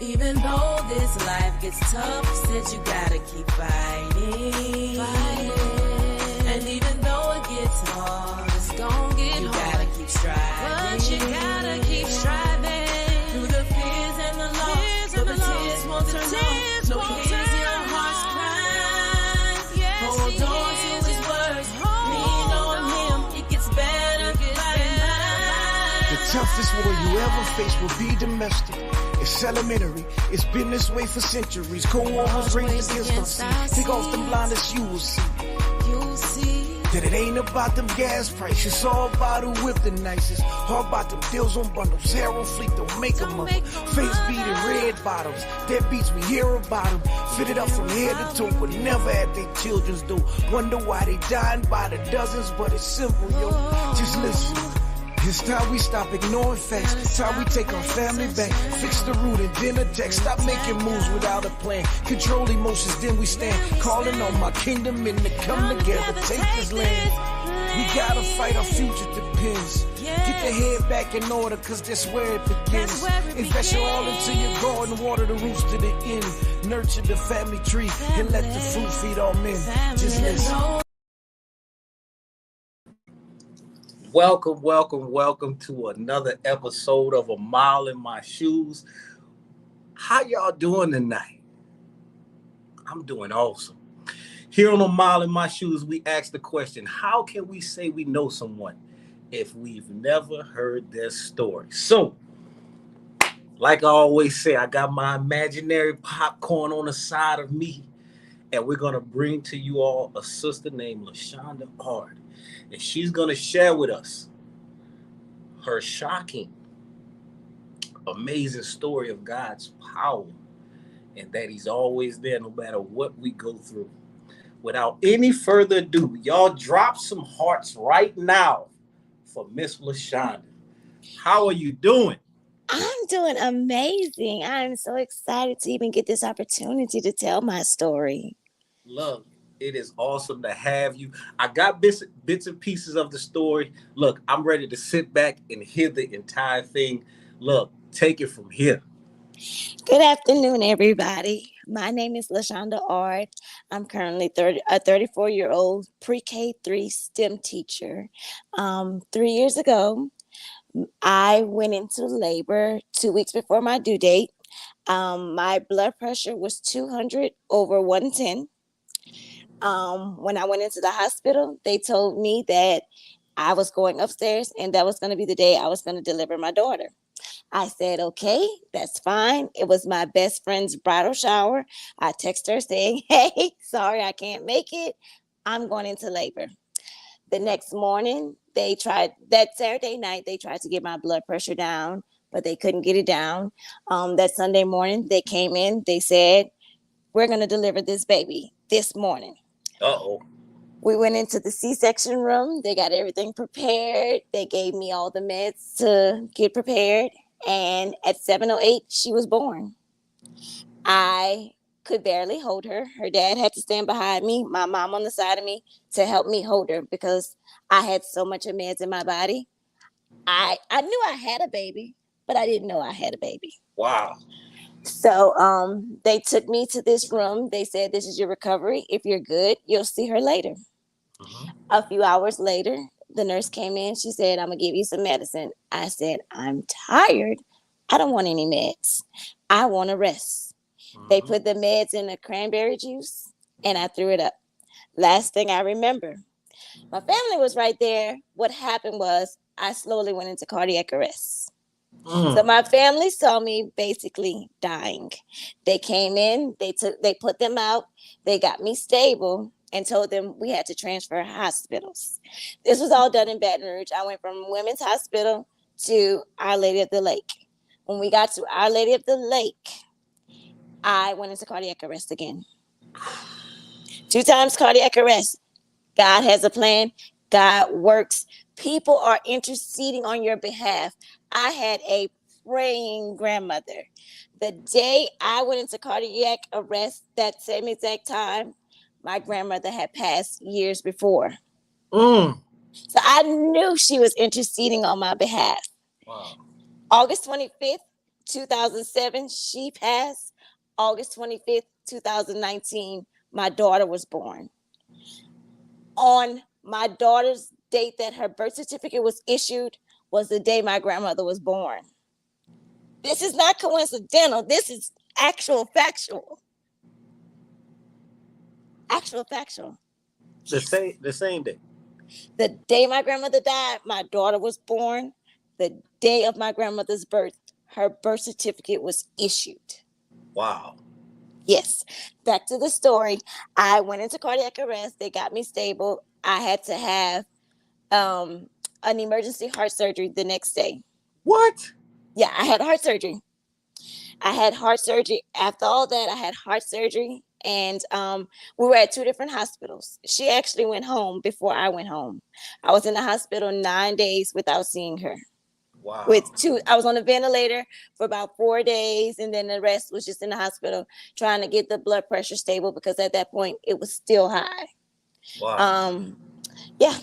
Even though this life gets tough, said you gotta keep fighting. And even though it gets hard, it's gon' get hard. You gotta keep striving. But you gotta keep striving. Through the fears and the loss, so the tears won't turn off. No tears in our hearts cry. Hold on to his words. Lean on him. It gets better. The toughest war you ever face will be domestic. It's elementary, it's been this way for centuries. Cold War was raised against us. Take off them blinders, you will see. That it ain't about them gas prices, it's all about who whip the nicest. All about them deals on bundles, Arrow Fleet don't make them up. Face beating red bottoms, dead beats we hear about them. Fitted up from head to toe, but never had their children's do. Wonder why they dying by the dozens, but it's simple, yo. Just listen. It's time we stop ignoring facts. It's time we take our family back. Fix the root and then attack. Stop making moves without a plan. Control emotions, then we stand. Calling on my kingdom and to come together. Take this land. We gotta fight, our future depends. Get the head back in order, cause that's where it begins. Invest your all into your garden, water the roots to the end. Nurture the family tree and let the fruit feed all men. Just listen. Welcome to another episode of A Mile in My Shoes. How y'all doing tonight? I'm doing awesome. Here on A Mile in My Shoes, we ask the question, how can we say we know someone if we've never heard their story? So, like I always say, I got my imaginary popcorn on the side of me, and we're going to bring to you all a sister named LASHONDA ARD. And she's going to share with us her shocking, amazing story of God's power and that he's always there no matter what we go through. Without any further ado, y'all drop some hearts right now for Miss LASHONDA. How are you doing? I'm doing amazing. I'm so excited to even get this opportunity to tell my story. Love. It is awesome to have you. I got bits and pieces of the story. Look, I'm ready to sit back and hear the entire thing. Look, take it from here. Good afternoon, everybody. My name is LASHONDA ARD. I'm currently a 34-year-old pre-K3 STEM teacher. 3 years ago, I went into labor 2 weeks before my due date. My blood pressure was 200 over 110. When I went into the hospital, they told me that I was going upstairs and that was going to be the day I was going to deliver my daughter. I said, okay, that's fine. It was my best friend's bridal shower. I texted her saying, hey, sorry, I can't make it. I'm going into labor. The next morning, that Saturday night, they tried to get my blood pressure down, but they couldn't get it down. That Sunday morning, they came in, they said, we're going to deliver this baby this morning. Uh-oh. We went into the C-section room. They got everything prepared. They gave me all the meds to get prepared. And at 7:08, she was born. I could barely hold her. Her dad had to stand behind me, my mom on the side of me, to help me hold her because I had so much of meds in my body. I knew I had a baby, but I didn't know I had a baby. Wow. So they took me to this room. They said, this is your recovery. If you're good, you'll see her later. Mm-hmm. A few hours later, the nurse came in. She said, I'm going to give you some medicine. I said, I'm tired. I don't want any meds. I want to rest. Mm-hmm. They put the meds in the cranberry juice, and I threw it up. Last thing I remember, my family was right there. What happened was I slowly went into cardiac arrest. So my family saw me basically dying. They came in, they put them out, they got me stable and told them we had to transfer hospitals. This was all done in Baton Rouge. I went from Women's Hospital to Our Lady of the Lake. When we got to Our Lady of the Lake, I went into cardiac arrest again. 2 times cardiac arrest. God has a plan. God works. People are interceding on your behalf. I had a praying grandmother. The day I went into cardiac arrest, that same exact time, my grandmother had passed years before. So I knew she was interceding on my behalf. Wow. August 25th, 2007, she passed. August 25th, 2019, my daughter was born. On my daughter's date that her birth certificate was issued was the day my grandmother was born. This is not coincidental. This is actual factual. Actual factual. The same day. The day my grandmother died, my daughter was born. The day of my grandmother's birth, her birth certificate was issued. Wow. Yes. Back to the story. I went into cardiac arrest. They got me stable. I had to have an emergency heart surgery the next day. What? Yeah, I had heart surgery. After all that, I had heart surgery. And we were at two different hospitals. She actually went home before I went home. I was in the hospital 9 days without seeing her. Wow. I was on a ventilator for about 4 days, and then the rest was just in the hospital trying to get the blood pressure stable because at that point it was still high. Wow. Yeah.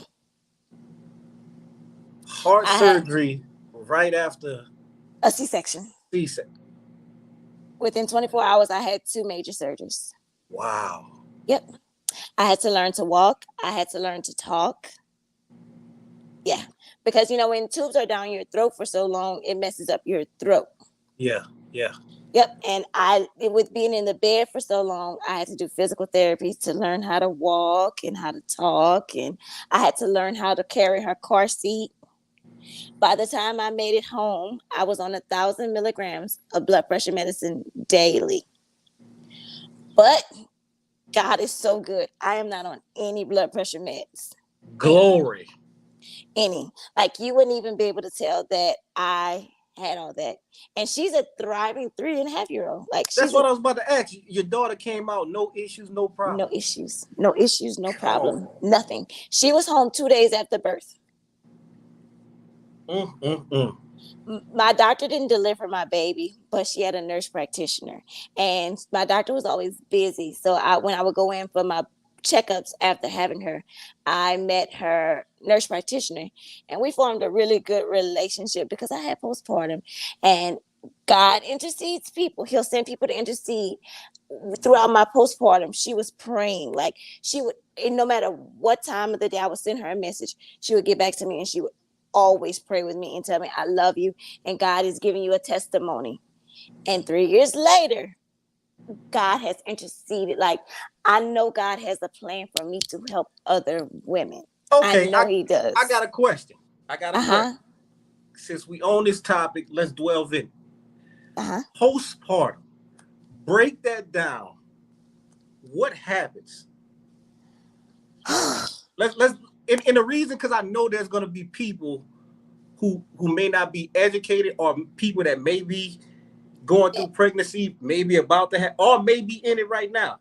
Heart surgery right after a C-section. Within 24 hours, I had 2 major surgeries. Wow. Yep. I had to learn to walk. I had to learn to talk. Yeah. Because, when tubes are down your throat for so long, it messes up your throat. Yeah. Yeah. Yep. And with being in the bed for so long, I had to do physical therapy to learn how to walk and how to talk. And I had to learn how to carry her car seat. By the time I made it home, I was on 1,000 milligrams of blood pressure medicine daily. But God is so good. I am not on any blood pressure meds. Glory. Any. Like, you wouldn't even be able to tell that I had all that. And she's a thriving 3.5-year-old. Like, that's what I was about to ask. Your daughter came out, no issues, no problem. No issues, no problem, nothing. She was home 2 days after birth. My doctor didn't deliver my baby, but she had a nurse practitioner, and my doctor was always busy. So when I would go in for my checkups after having her, I met her nurse practitioner, and we formed a really good relationship because I had postpartum, and God intercedes people. He'll send people to intercede. Throughout my postpartum, she was praying. Like, she would, no matter what time of the day I would send her a message, she would get back to me, and she would always pray with me and tell me, I love you, and God is giving you a testimony. And 3 years later, God has interceded. Like, I know God has a plan for me to help other women. Okay, I know He does. I got a question. Question. Since we own this topic, let's delve in. Postpartum. Break that down. What happens? let's and the reason, because I know there's going to be people who may not be educated, or people that may be going through pregnancy, maybe about to have, or maybe in it right now.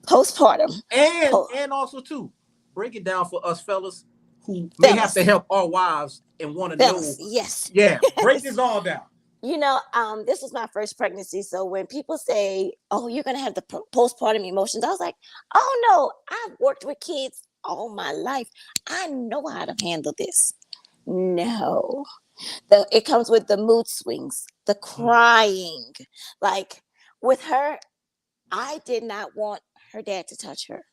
Postpartum. And also, too, break it down for us fellas who may have to help our wives and want to know. Yes. Yeah, break this all down. This was my first pregnancy. So when people say, oh, you're going to have the postpartum emotions, I was like, oh, no, I've worked with kids all my life. I know how to handle this. No. It comes with the mood swings, the crying. Like, with her, I did not want her dad to touch her.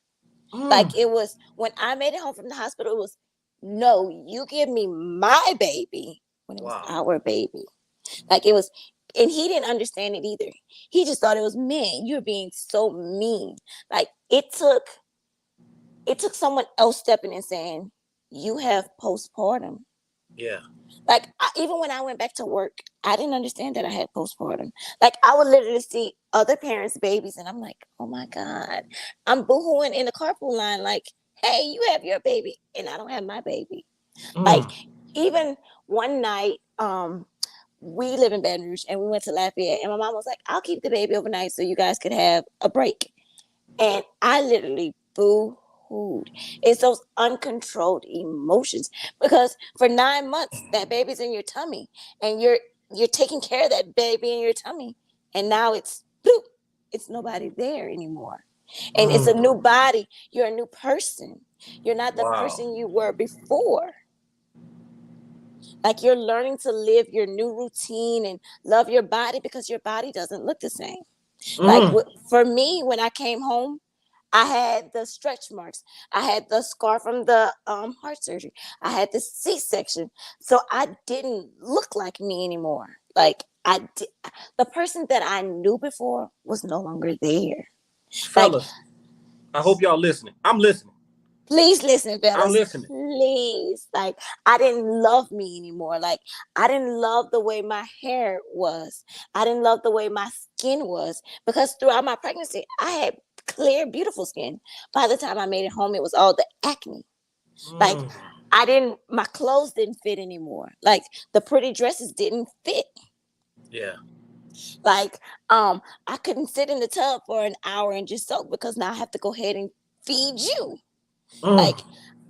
Like, it was, when I made it home from the hospital, it was, no, you give me my baby when it was our baby. Like, it was, and he didn't understand it either. He just thought it was mean. You're being so mean. Like, it took someone else stepping in saying, you have postpartum. Yeah. Like, even when I went back to work, I didn't understand that I had postpartum. Like, I would literally see other parents' babies, and I'm like, oh my God. I'm boohooing in the carpool line, like, hey, you have your baby, and I don't have my baby. Like, even one night, we live in Baton Rouge, and we went to Lafayette, and my mom was like, I'll keep the baby overnight so you guys could have a break. And I literally boo-hooed. It's those uncontrolled emotions, because for 9 months, that baby's in your tummy, and you're taking care of that baby in your tummy, and now it's nobody there anymore. And it's a new body. You're a new person. You're not the person you were before. Like you're learning to live your new routine and love your body because your body doesn't look the same. Like for me, when I came home, I had the stretch marks. I had the scar from the heart surgery. I had the C-section. So I didn't look like me anymore. Like the person that I knew before was no longer there. Like, Fellas, I hope y'all listening. I'm listening. please listen, I'm fellas. listening. Please. Like, I didn't love me anymore. Like, I didn't love the way my hair was. I didn't love the way my skin was. Because throughout my pregnancy, I had clear, beautiful skin. By the time I made it home, it was all the acne. Like, my clothes didn't fit anymore. Like, the pretty dresses didn't fit. Yeah. Like, I couldn't sit in the tub for an hour and just soak because now I have to go ahead and feed you. Like,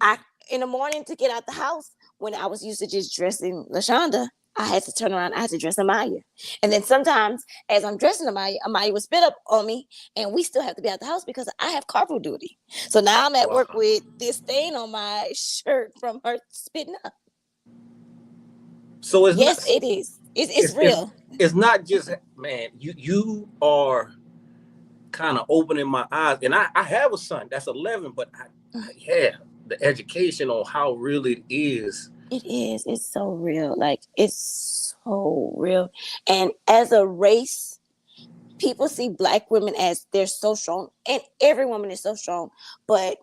I in the morning to get out the house, when I was used to just dressing LaShonda, I had to turn around. I had to dress Amaya. And then sometimes as I'm dressing Amaya, Amaya would spit up on me and we still have to be out the house because I have carpool duty. So now I'm at work with this stain on my shirt from her spitting up. So it's yes, it is. It's real. It's not just, man, you are kind of opening my eyes. And I have a son that's 11, but the education on how real it is. It is. It's so real. Like, it's so real. And as a race, people see Black women as they're so strong. And every woman is so strong. But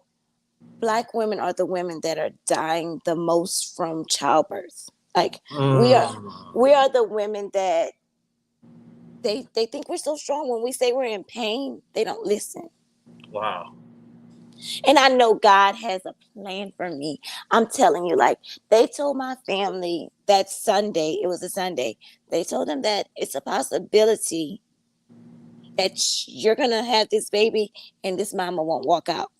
Black women are the women that are dying the most from childbirth. Like, we are the women that they think we're so strong. When we say we're in pain, they don't listen. Wow. And I know God has a plan for me. I'm telling you, like, they told my family that Sunday, it was a Sunday, they told them that it's a possibility that you're going to have this baby and this mama won't walk out.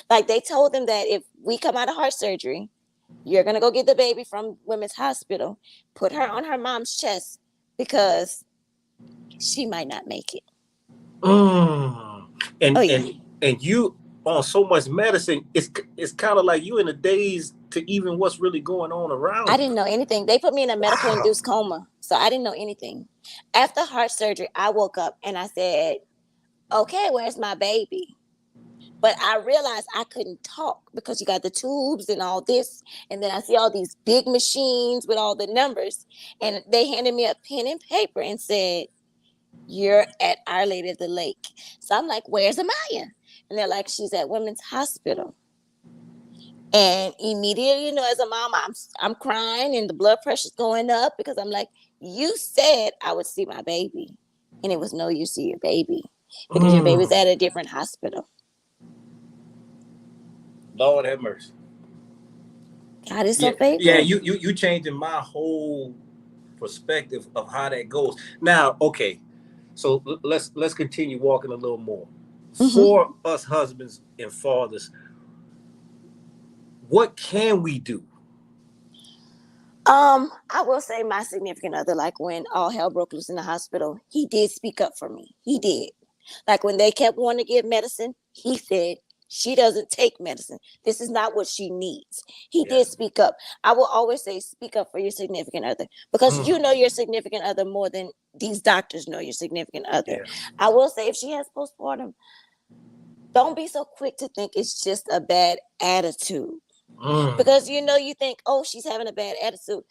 Like, they told them that if we come out of heart surgery, you're going to go get the baby from Women's Hospital, put her on her mom's chest because she might not make it. And you on so much medicine, it's kind of like you in a daze to even what's really going on around. I didn't know anything. They put me in a medical induced coma, so I didn't know anything. After heart surgery, I woke up and I said, okay, where's my baby? But I realized I couldn't talk because you got the tubes and all this. And then I see all these big machines with all the numbers. And they handed me a pen and paper and said, you're at Our Lady of the Lake. So I'm like, where's Amaya? And they're like, she's at Women's Hospital. And immediately, as a mom, I'm crying and the blood pressure's going up because I'm like, you said I would see my baby. And it was no, you see your baby because your baby's at a different hospital. Lord have mercy. God is so faithful. Yeah, you changing my whole perspective of how that goes. Now, okay, so let's continue walking a little more. For us husbands and fathers, what can we do? I will say my significant other, like when all hell broke loose in the hospital, he did speak up for me. He did. Like when they kept wanting to give medicine, he said, she doesn't take medicine. This is not what she needs. He did speak up. I will always say, speak up for your significant other because you know your significant other more than these doctors know your significant other. Yeah. I will say if she has postpartum, don't be so quick to think it's just a bad attitude. Because you think, oh, she's having a bad attitude.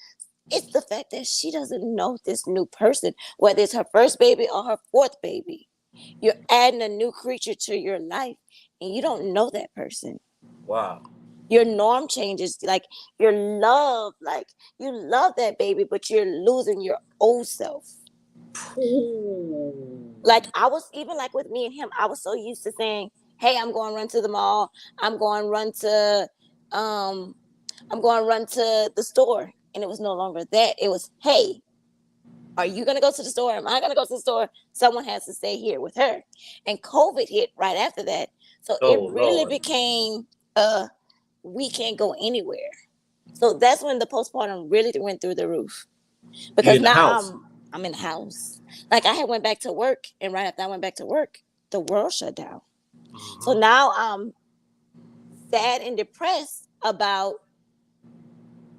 It's the fact that she doesn't know this new person, whether it's her first baby or her fourth baby. You're adding a new creature to your life and you don't know that person. Wow. Your norm changes, like your love, like you love that baby, but you're losing your old self. Like I was, even like with me and him, I was so used to saying, hey, I'm going to run to the mall. I'm going to run to the store. And it was no longer that. It was, hey, are you going to go to the store? Am I going to go to the store? Someone has to stay here with her. And COVID hit right after that. So it really became, we can't go anywhere. So that's when the postpartum really went through the roof. Because now I'm in the house. Like I had went back to work. And right after I went back to work, the world shut down. So now I'm sad and depressed about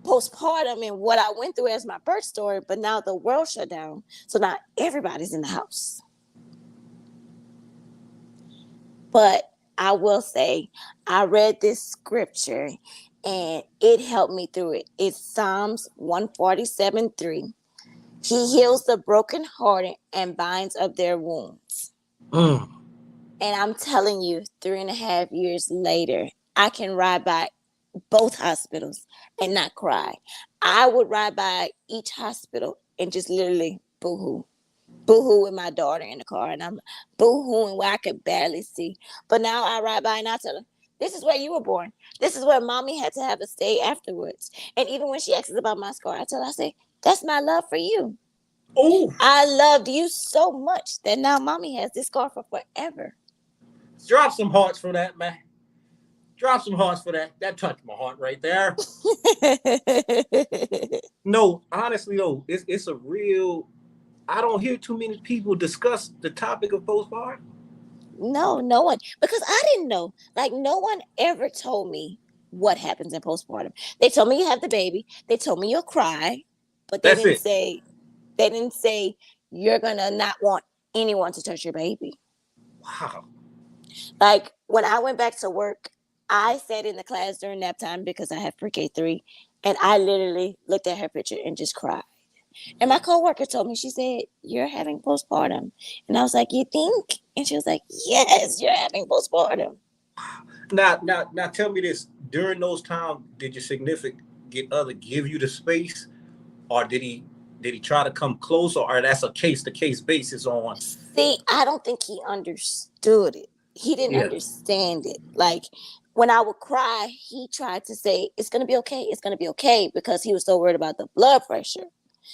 postpartum and what I went through as my birth story, but now the world shut down. So now everybody's in the house. But I will say, I read this scripture and it helped me through it. It's Psalms 147:3. He heals the brokenhearted and binds up their wounds. Mm. And I'm telling you, 3.5 years later, I can ride by both hospitals and not cry. I would ride by each hospital and just literally boo-hoo. Boo-hoo with my daughter in the car, and I'm boo-hooing where I could barely see. But now I ride by and I tell her, this is where you were born. This is where mommy had to have a stay afterwards. And even when she asks about my scar, I tell her, I say, that's my love for you. Oh, I loved you so much that now mommy has this scar for forever. drop some hearts for that, man. Drop some hearts for that. That touched my heart right there. No, honestly though, it's a real. I don't hear too many people discuss the topic of postpartum. No one, because I didn't know. Like, no one ever told me what happens in postpartum. They told me you have the baby. They told me you'll cry, but That's it. They didn't say you're gonna not want anyone to touch your baby. Wow. Like, when I went back to work, I sat in the class during nap time because I have pre-K3, and I literally looked at her picture and just cried. And my coworker told me, she said, you're having postpartum. And I was like, you think? And she was like, yes, you're having postpartum. Now, tell me this. During those times, did your significant other give you the space, or did he try to come closer, or that's a case to case basis on? See, I don't think he understood it. He didn't Yeah. understand it. Like, when I would cry, he tried to say, it's going to be okay. It's going to be okay, because he was so worried about the blood pressure.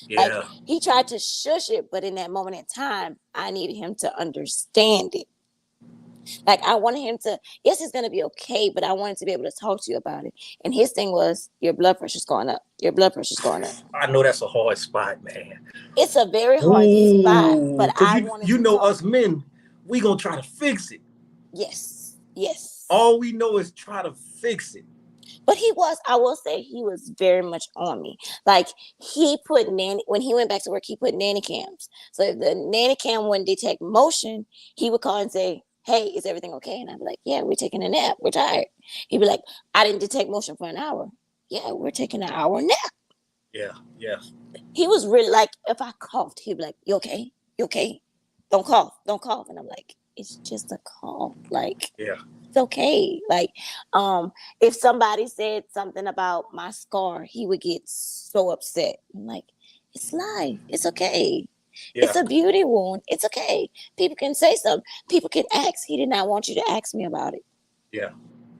Yeah. Like, he tried to shush it, but in that moment in time, I needed him to understand it. Like, I wanted him to, yes, it's going to be okay, but I wanted to be able to talk to you about it. And his thing was, your blood pressure's going up. Your blood pressure's going up. I know that's a hard spot, man. It's a very hard spot, but because I wanted you to know talk. us men, we gonna try to fix it. Yes. All we know is try to fix it. But I will say, he was very much on me. Like, he put when he went back to work, he put nanny cams. So if the nanny cam wouldn't detect motion, he would call and say, hey, is everything okay? And I'd be like, yeah, we're taking a nap. We're tired. He'd be like, I didn't detect motion for an hour. Yeah, we're taking an hour nap. Yeah. He was really like, if I coughed, he'd be like, you okay? You okay? Don't cough. And I'm like, it's just a cough. Like, Yeah. it's okay. Like, if somebody said something about my scar, he would get so upset. I'm like, it's life. It's okay. Yeah. It's a beauty wound. It's okay. People can say something. People can ask. He did not want you to ask me about it. Yeah.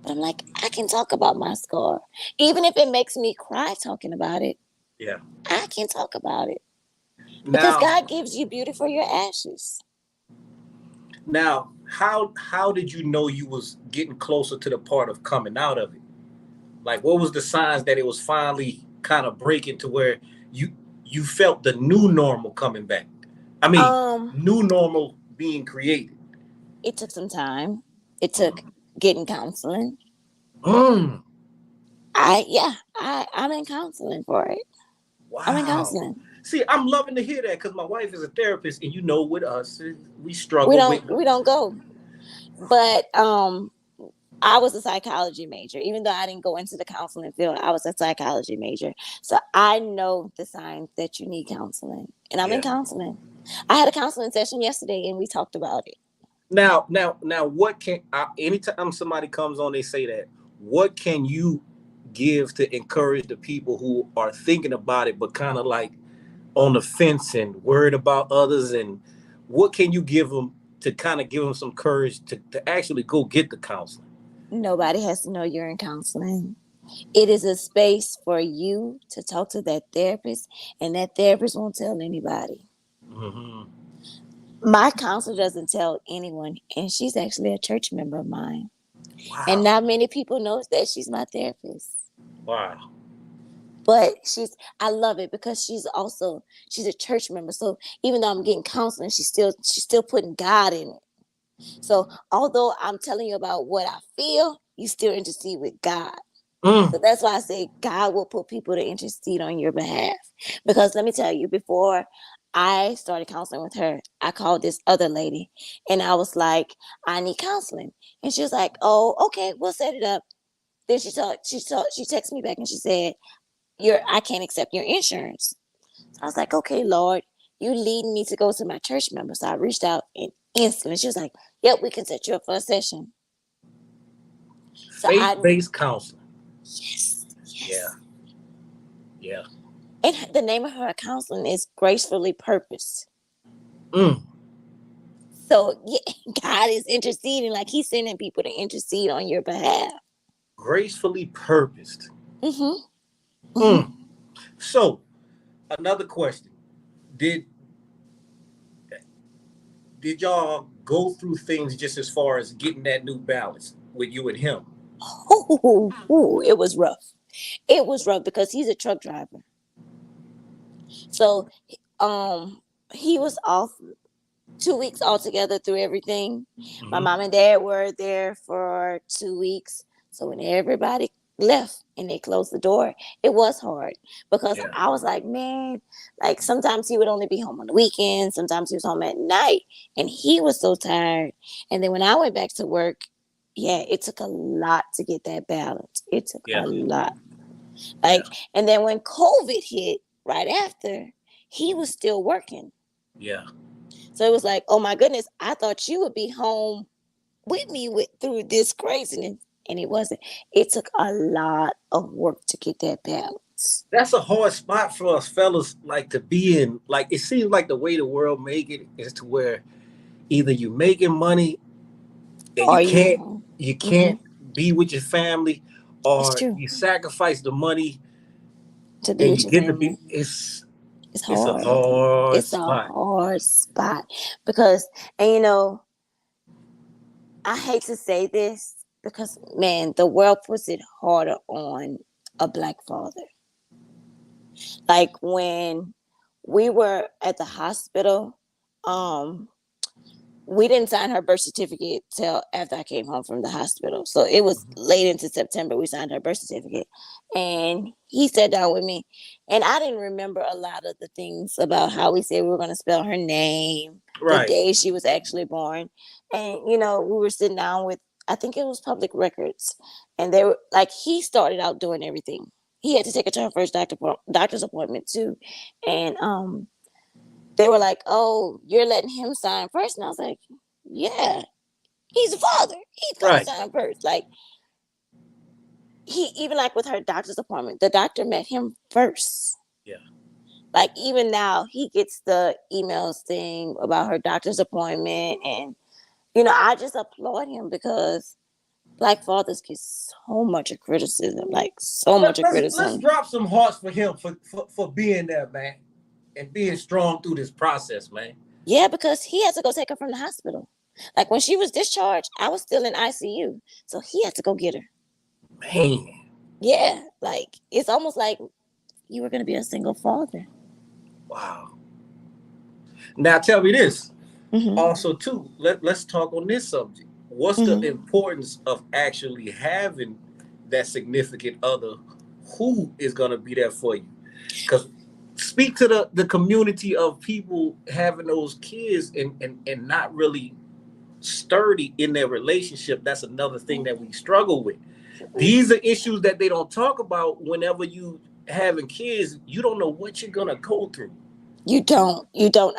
But I'm like, I can talk about my scar. Even if it makes me cry talking about it, Yeah. I can talk about it. Because Now, God gives you beauty for your ashes. Now, how did you know you was getting closer to the part of coming out of it? Like, what was the signs that it was finally kind of breaking to where you felt the new normal coming back? I mean, new normal being created. It took some time. It took getting counseling. Mm. I'm in counseling for it. Wow. I'm in counseling. See, I'm loving to hear that because my wife is a therapist, and with us, we struggle. We don't go. But I was a psychology major. Even though I didn't go into the counseling field, I was a psychology major. So I know the signs that you need counseling. And I'm in counseling. I had a counseling session yesterday and we talked about it. Now, what can, anytime somebody comes on, they say that, what can you give to encourage the people who are thinking about it, but kind of like on the fence and worried about others? And what can you give them to kind of give them some courage to actually go get the counseling? Nobody has to know you're in counseling. It is a space for you to talk to that therapist, and that therapist won't tell anybody. Mm-hmm. My counselor doesn't tell anyone, and she's actually a church member of mine. Wow. And not many people know that she's my therapist. Wow. But I love it because she's a church member. So even though I'm getting counseling, she's still putting God in it. So although I'm telling you about what I feel, you still intercede with God. So that's why I say God will put people to intercede on your behalf. Because let me tell you, before I started counseling with her, I called this other lady and I was like, I need counseling. And she was like, oh, okay, we'll set it up. Then she texted me back and she said, I can't accept your insurance. So I was like, okay, Lord, you leading me to go to my church member. So I reached out and instantly she was like, yep, we can set you up for a session. So Faith-based counseling. Yes. Yeah. Yeah. And the name of her counseling is Gracefully Purposed. So yeah, God is interceding, like he's sending people to intercede on your behalf. Gracefully purposed. So, another question. Did y'all go through things just as far as getting that new balance with you and him? It was rough. It was rough because he's a truck driver. So he was off 2 weeks altogether through everything. My mom and dad were there for 2 weeks. So when everybody left and they closed the door, it was hard because I was like, man, like sometimes he would only be home on the weekends. Sometimes he was home at night and he was so tired. And then when I went back to work, it took a lot to get that balance. It took a lot. And then when COVID hit right after, he was still working. Yeah. So it was like, oh my goodness, I thought you would be home with me through this craziness. And it wasn't. It took a lot of work to get that balance. That's a hard spot for us fellas, like to be in. Like it seems like the way the world make it is to where either you making money and you can't be with your family, or you sacrifice the money to be and with you your get family. to be. It's hard. a hard It's spot. a hard spot because, and I hate to say this because, man, the world puts it harder on a Black father. Like when we were at the hospital, we didn't sign her birth certificate till after I came home from the hospital. So it was late into September. We signed her birth certificate. And he sat down with me. And I didn't remember a lot of the things about how we said we were going to spell her name, the day she was actually born. And, we were sitting down with, I think it was Public Records. And they were like, he started out doing everything. He had to take her to her first doctor's appointment too. And they were like, oh, you're letting him sign first. And I was like, yeah, he's a father. He's going to sign first. Like, he, even like with her doctor's appointment, the doctor met him first. Yeah. Like, even now, he gets the emails saying about her doctor's appointment. And, I just applaud him because Black fathers get so much of criticism. Like, so much of criticism. Let's drop some hearts for him for being there, man. And being strong through this process, man. Yeah, because he had to go take her from the hospital. Like when she was discharged, I was still in ICU. So he had to go get her. Man. Yeah, like it's almost like you were going to be a single father. Wow. Now tell me this. Also, too, let's talk on this subject. What's the importance of actually having that significant other who is going to be there for you? Because speak to the community of people having those kids and not really sturdy in their relationship. That's another thing that we struggle with. These are issues that they don't talk about whenever you having kids. You don't know what you're going to go through. You don't.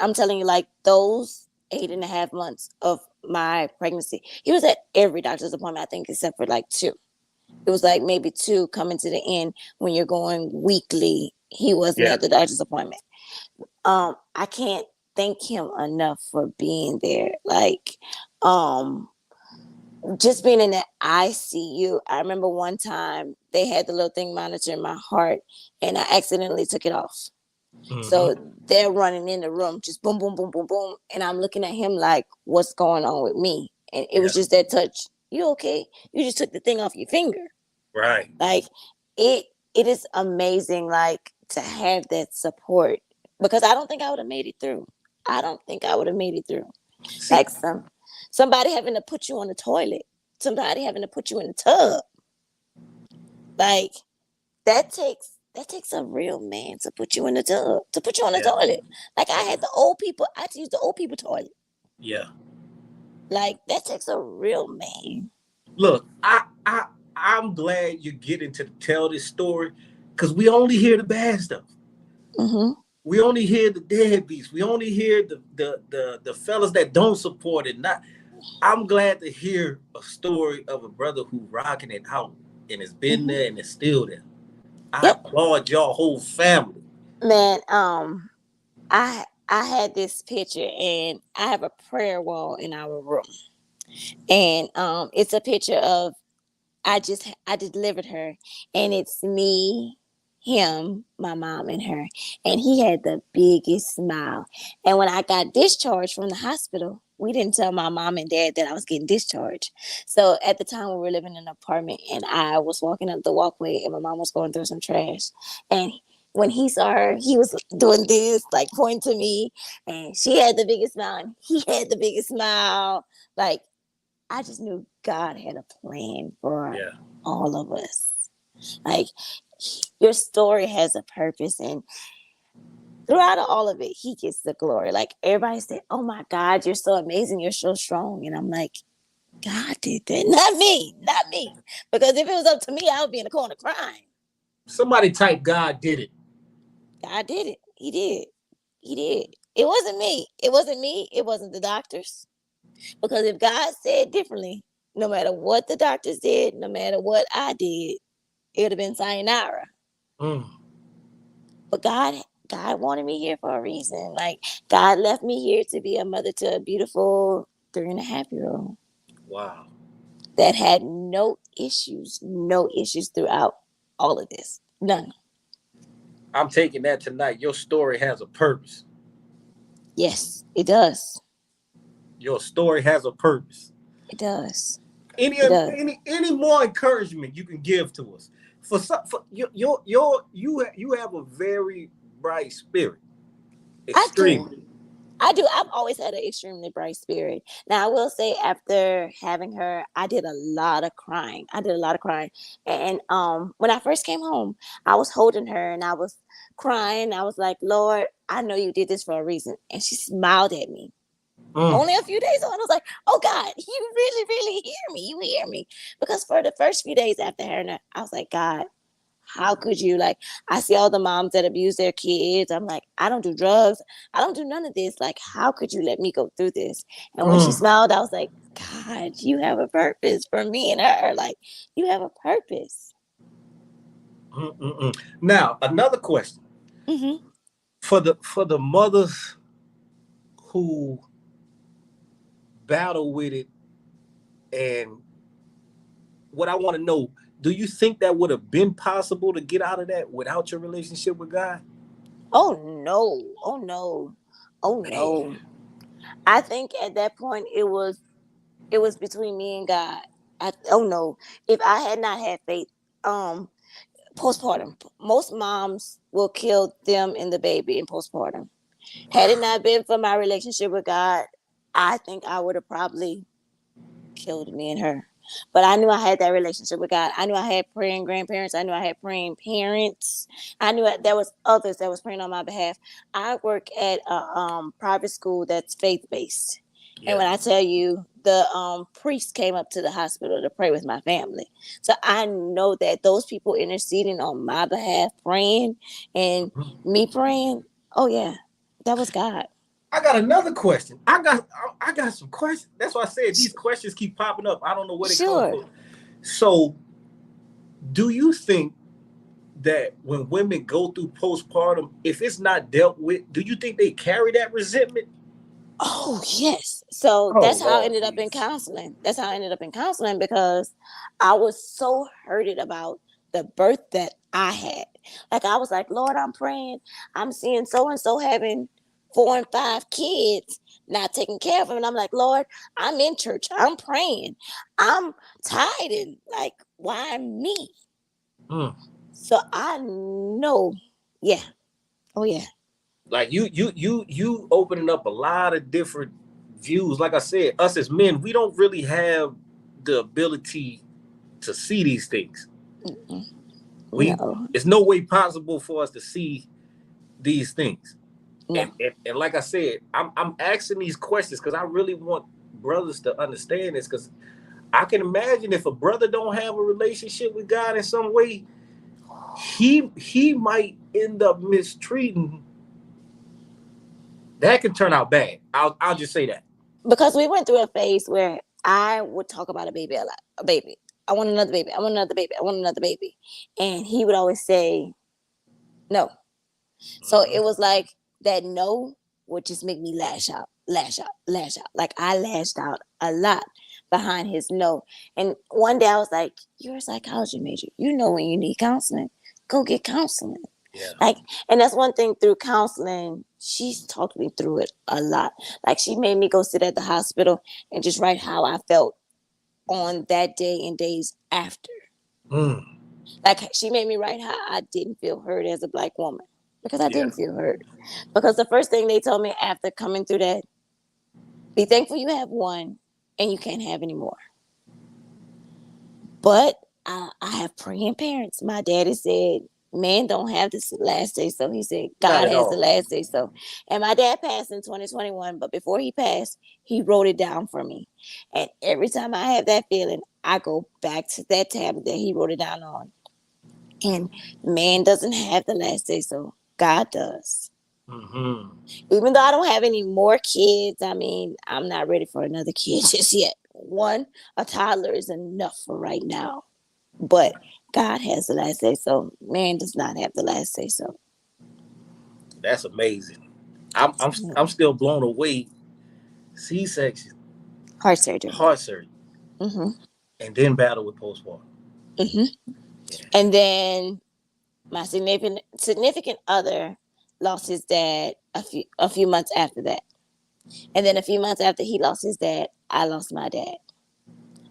I'm telling you, like those 8.5 months of my pregnancy, he was at every doctor's appointment, I think, except for like 2. It was like maybe 2 coming to the end when you're going weekly. He wasn't at the doctor's appointment. I can't thank him enough for being there. Like, just being in the ICU. I remember one time they had the little thing monitoring my heart and I accidentally took it off. So they're running in the room, just boom, boom, boom, boom, boom. And I'm looking at him like, what's going on with me? And it was just that touch. You okay? You just took the thing off your finger. Right. Like it is amazing, like to have that support because I don't think I would have made it through. Like somebody having to put you on the toilet, somebody having to put you in the tub. Like that takes a real man to put you in the tub, to put you on the toilet. Like I had the old people, I had to use the old people toilet. Yeah. Like that takes a real man. Look, I'm glad you're getting to tell this story because we only hear the bad stuff. Mm-hmm. We only hear the deadbeats. We only hear the fellas that don't support it. Not. I'm glad to hear a story of a brother who rocking it out and has been there and is still there. I Yep. applaud your whole family. Man, I had this picture, and I have a prayer wall in our room, and it's a picture of I delivered her, and it's me, him, my mom, and her, and he had the biggest smile. And when I got discharged from the hospital, we didn't tell my mom and dad that I was getting discharged. So at the time we were living in an apartment, and I was walking up the walkway, and my mom was going through some trash, and when he saw her, he was doing this, like pointing to me, and she had the biggest smile, and he had the biggest smile. Like I just knew God had a plan for all of us. Like your story has a purpose, and throughout all of it, he gets the glory. Like everybody said, "Oh my God, you're so amazing, you're so strong," and I'm like, God did that, not me, not me. Because if it was up to me, I would be in the corner crying. Somebody type God did it. God did it. He did. He did. It wasn't me. It wasn't me. It wasn't the doctors. Because if God said differently, no matter what the doctors did, no matter what I did, it would have been sayonara. But God wanted me here for a reason. Like God left me here to be a mother to a beautiful 3.5-year-old. Wow. That had no issues throughout all of this. None. I'm taking that tonight. Your story has a purpose. Yes, it does. Your story has a purpose. It does. Any more encouragement you can give to us for you have a very bright spirit. Extremely. I do. I've always had an extremely bright spirit. Now, I will say, after having her, I did a lot of crying. And when I first came home, I was holding her and I was crying. I was like, Lord, I know you did this for a reason. And she smiled at me. Only a few days on, I was like, oh God, you really, really hear me. You hear me. Because for the first few days after her, I was like, God, how could you? Like, I see all the moms that abuse their kids. I'm like, I don't do drugs. I don't do none of this. Like, how could you let me go through this? And when she smiled, I was like, God, you have a purpose for me and her. Like, you have a purpose. Now, another question. For the mothers who battle with it, and what I want to know, do you think that would have been possible to get out of that without your relationship with God? Oh no. I think at that point it was between me and God. If I had not had faith, postpartum, most moms will kill them and the baby in postpartum. Had it not been for my relationship with God, I think I would have probably killed me and her. But I knew I had that relationship with God. I knew I had praying grandparents. I knew I had praying parents. I knew there was others that was praying on my behalf. I work at a private school that's faith-based. Yeah. And when I tell you, the priest came up to the hospital to pray with my family. So I know that those people interceding on my behalf, praying, and me praying, oh yeah, that was God. I got another question. I got some questions. That's why I said these questions keep popping up. I don't know where they come from. So, do you think that when women go through postpartum, if it's not dealt with, do you think they carry that resentment? Oh, yes. So that's how I ended up in counseling. Because I was so hurted about the birth that I had. Like, I was like, Lord, I'm praying. I'm seeing so-and-so having 4 and 5 kids, not taking care of them. And I'm like, Lord, I'm in church. I'm praying. I'm tired. Like, why me? So I know. Yeah. Oh, yeah. Like you opening up a lot of different views. Like I said, us as men, we don't really have the ability to see these things. It's no way possible for us to see these things. No. And like I said, I'm asking these questions because I really want brothers to understand this, because I can imagine if a brother don't have a relationship with God in some way, he might end up mistreating. That can turn out bad. I'll just say that. Because we went through a phase where I would talk about a baby a lot. A baby. I want another baby. I want another baby. I want another baby. And he would always say no. So it was like that no would just make me lash out. Like I lashed out a lot behind his no. And one day I was like, you're a psychology major. You know when you need counseling, go get counseling. Yeah. Like, and that's one thing through counseling, she's talked me through it a lot. Like she made me go sit at the hospital and just write how I felt on that day and days after. Like she made me write how I didn't feel heard as a Black woman, because I didn't feel heard. Because the first thing they told me after coming through that, be thankful you have one and you can't have any more. But I have praying parents. My daddy said, man don't have this last say so. He said, God has the last say so. And my dad passed in 2021, but before he passed, he wrote it down for me. And every time I have that feeling, I go back to that tablet that he wrote it down on. And man doesn't have the last say so. God does. Even though I don't have any more kids, I mean, I'm not ready for another kid just yet. A toddler is enough for right now. But God has the last say so. Man does not have the last say so. That's amazing. I'm still blown away. C-section, heart surgery, and then battle with postpartum. And then my significant other lost his dad a few months after that. And then a few months after he lost his dad, I lost my dad.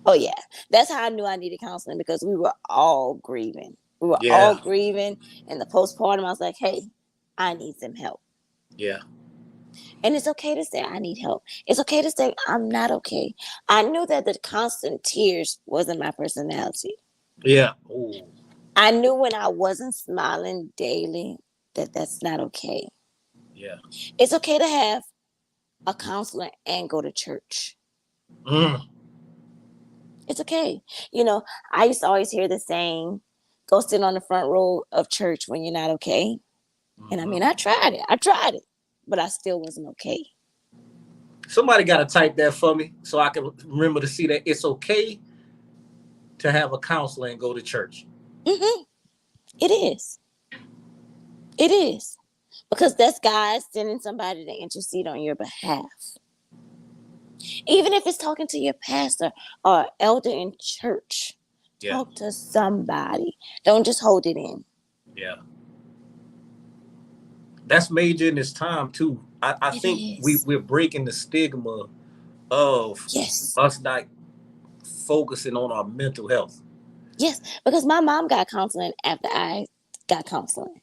Oh, yeah. That's how I knew I needed counseling, because we were all grieving. We were all grieving. And the postpartum, I was like, hey, I need some help. Yeah. And it's okay to say I need help. It's okay to say I'm not okay. I knew that the constant tears wasn't my personality. Yeah. Ooh. I knew when I wasn't smiling daily that that's not okay. Yeah. It's okay to have a counselor and go to church. It's okay. You know, I used to always hear the saying, go sit on the front row of church when you're not okay. And I mean, I tried it, but I still wasn't okay. Somebody got to type that for me so I can remember to see that it's okay to have a counselor and go to church. It is. It is. Because that's God sending somebody to intercede on your behalf. Even if it's talking to your pastor or elder in church, talk to somebody. Don't just hold it in. Yeah. That's major in this time, too. I think we're breaking the stigma of us not focusing on our mental health. Yes, because my mom got counseling after I got counseling.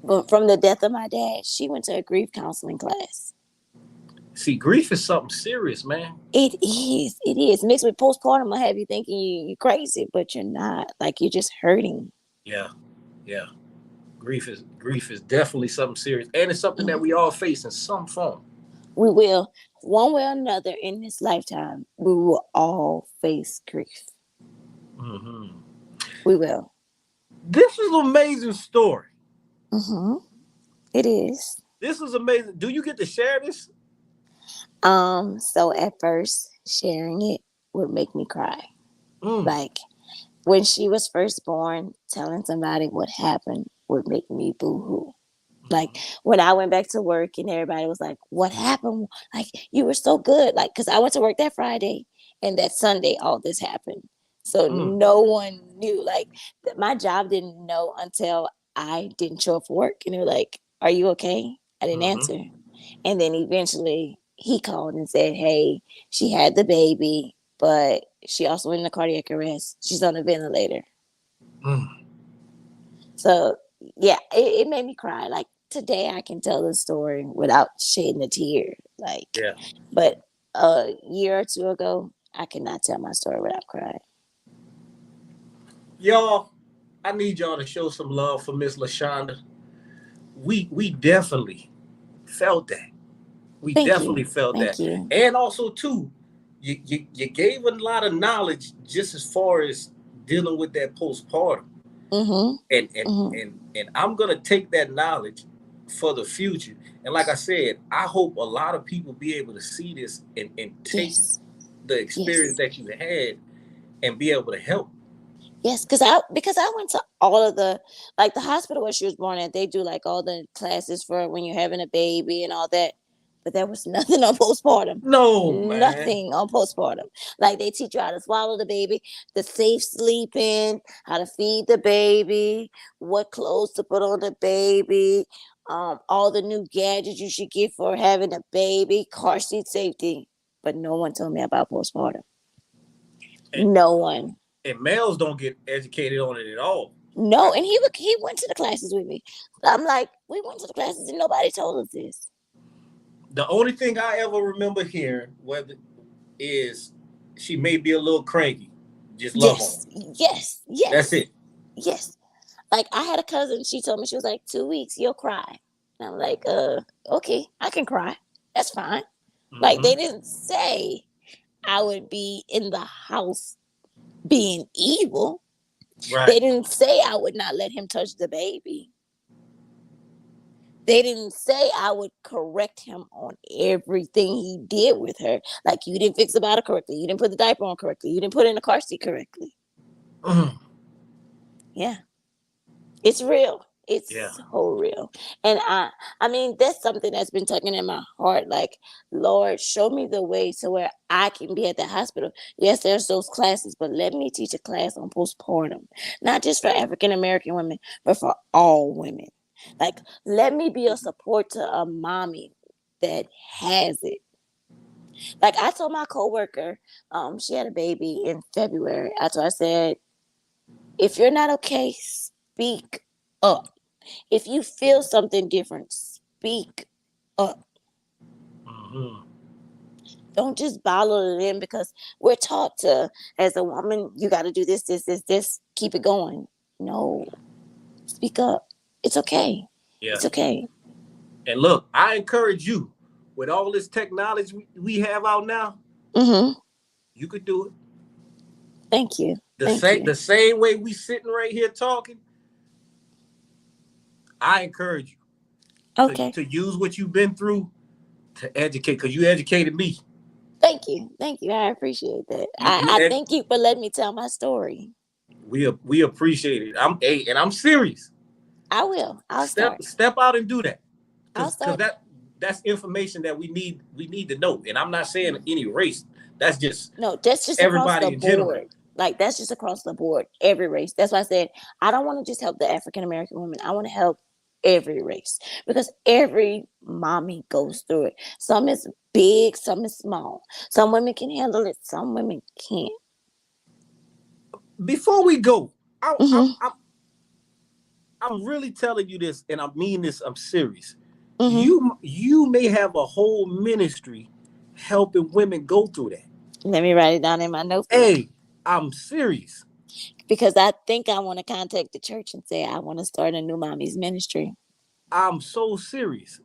But from the death of my dad, she went to a grief counseling class. See, grief is something serious, man. It is. It is. Mixed with postpartum, I have you thinking you're crazy, but you're not. Like, you're just hurting. Yeah. Yeah. Grief is definitely something serious. And it's something that we all face in some form. We will. One way or another in this lifetime, we will all face grief. We will. This is an amazing story. It is. This is amazing. Do you get to share this? So at first, sharing it would make me cry. Like, when she was first born, telling somebody what happened would make me boo-hoo. Like, when I went back to work and everybody was like, what happened? Like, you were so good. Like, because I went to work that Friday and that Sunday, all this happened. So no one knew. Like, my job didn't know until I didn't show up for work. And they were like, are you okay? I didn't answer. And then eventually he called and said, hey, she had the baby, but she also went in a cardiac arrest. She's on a ventilator. So, yeah, it made me cry. Like, today I can tell the story without shedding a tear. Like, but a year or two ago, I could not tell my story without crying. Y'all, I need y'all to show some love for Miss LaShonda. We definitely felt that. We Thank definitely you. felt Thank that. you. And also too, you gave a lot of knowledge just as far as dealing with that postpartum. Mm-hmm. And Mm-hmm. I'm gonna take that knowledge for the future. And like I said, I hope a lot of people be able to see this and take Yes. the experience Yes. that you had and be able to help. Yes, because I went to all of the, like, the hospital where she was born at. They do like all the classes for when you're having a baby and all that, but there was nothing on postpartum. No, man. Nothing on postpartum. Like, they teach you how to swallow the baby, the safe sleeping, how to feed the baby, what clothes to put on the baby, all the new gadgets you should get for having a baby, car seat safety. But no one told me about postpartum. And, No one. and males don't get educated on it at all. No, and he went to the classes with me. I'm like, we went to the classes and nobody told us this. The only thing I ever remember hearing whether is she may be a little cranky. Just love on Yes, her. yes, That's yes, it. yes. Like, I had a cousin, she told me, she was like, 2 weeks, you'll cry. And I'm like, okay, I can cry. That's fine. Like, they didn't say I would be in the house being evil. Right. They didn't say I would not let him touch the baby. They didn't say I would correct him on everything he did with her. Like, you didn't fix the bottle correctly. You didn't put the diaper on correctly. You didn't put it in the car seat correctly. Yeah. It's real. It's so real. And I mean, that's something that's been tugging in my heart. Like, Lord, show me the way to where I can be at the hospital. Yes, there's those classes, but let me teach a class on postpartum. Not just for African American women, but for all women. Like, let me be a support to a mommy that has it. Like, I told my coworker, she had a baby in February. I said, if you're not okay, speak up. If you feel something different, speak up. Don't just bottle it in, because we're taught to, as a woman, you got to do this, keep it going. No, speak up. It's okay. Yeah. It's okay. And look, I encourage you, with all this technology we have out now, you could do it. Thank you. The same way we sitting right here talking, I encourage you to use what you've been through to educate, because you educated me. Thank you. I appreciate that. I thank you for letting me tell my story. We appreciate it. I'm serious. I will. I'll step out and do that. Because that's information that we need to know. And I'm not saying any race. That's just everybody in general. Like, that's just across the board, every race. That's why I said I don't want to just help the African American women. I want to help every race, because every mommy goes through it. Some is big, some is small. Some women can handle it, some women can't. Before we go, I'm really telling you this, and I mean this. I'm serious. You may have a whole ministry helping women go through that. Let me write it down in my notebook. Hey, I'm serious. Because I think I want to contact the church and say I want to start a new mommy's ministry. I'm so serious.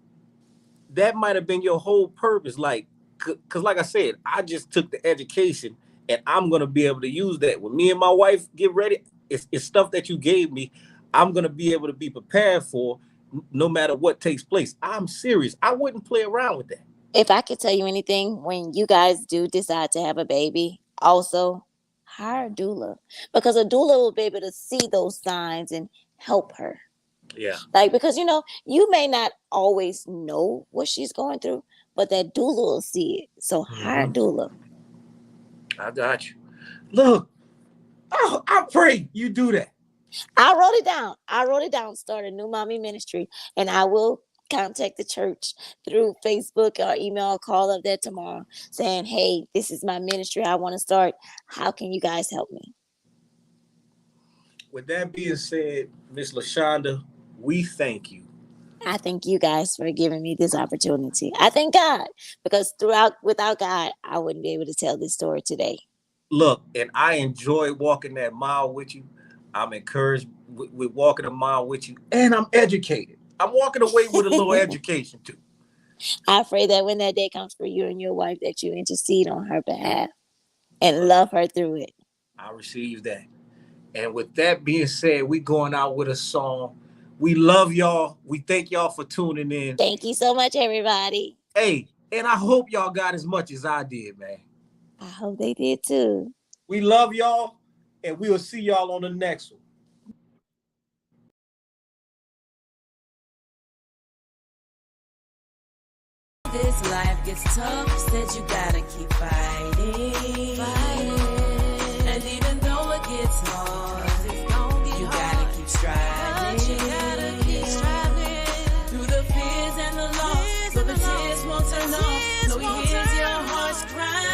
That might have been your whole purpose. Like, because like I said, I just took the education, and I'm going to be able to use that. When me and my wife get ready, it's stuff that you gave me. I'm going to be able to be prepared for no matter what takes place. I'm serious. I wouldn't play around with that. If I could tell you anything, when you guys do decide to have a baby, also hire a doula, because a doula will be able to see those signs and help her. Yeah. Like, because, you may not always know what she's going through, but that doula will see it. So hire a doula. I got you. Look, I pray you do that. I wrote it down. Start a new mommy ministry, and I will contact the church through Facebook or email or call up there tomorrow saying, hey, this is my ministry I want to start. How can you guys help me? With that being said, Miss LaShonda, we thank you. I thank you guys for giving me this opportunity. I thank God, because without God, I wouldn't be able to tell this story today. Look, and I enjoyed walking that mile with you. I'm encouraged with walking a mile with you, and I'm educated. I'm walking away with a little education too. I pray that when that day comes for you and your wife, that you intercede on her behalf and love her through it. I receive that. And with that being said, we going out with a song. We love y'all. We thank y'all for tuning in. Thank you so much, everybody. Hey, and I hope y'all got as much as I did, man. I hope they did too. We love y'all, and we will see y'all on the next one. This life gets tough, said you gotta keep fighting. And even though it gets hard, you gotta keep striving. Through the fears and the loss, so the tears won't turn off. No, he hears your heart's cry.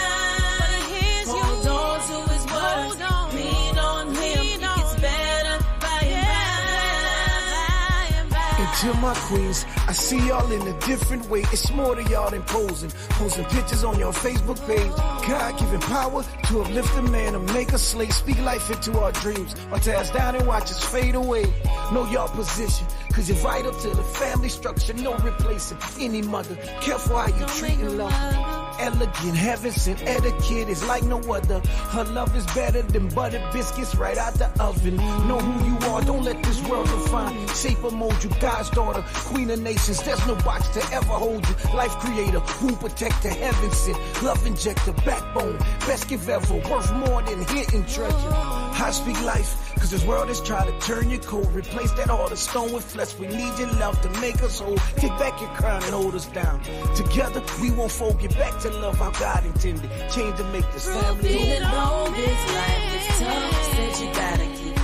Hold on to his words, lean on him, it gets better by and by. And to my queens, I see y'all in a different way. It's more to y'all than posing pictures on your Facebook page. God giving power to uplift a man and make a slave. Speak life into our dreams, or tear us down and watch us fade away. Know your position, cause you're right up to the family structure. No replacing any mother. Careful how you treating love. Elegant, heaven sent etiquette is like no other. Her love is better than buttered biscuits right out the oven. Know who you are, don't let this world define. Shape or mold you, God's daughter, queen of nations. There's no box to ever hold you. Life creator, womb protector, heaven sent. Love injector, backbone, best gift ever. Worth more than hidden treasure. I speak life, cause this world is trying to turn you cold. Replace that heart of stone with flesh. We need your love to make us whole. Take back your crown and hold us down. Together, we won't fold. Get back to love how God intended. Change to make this family. Even though this life is tough, said you gotta keep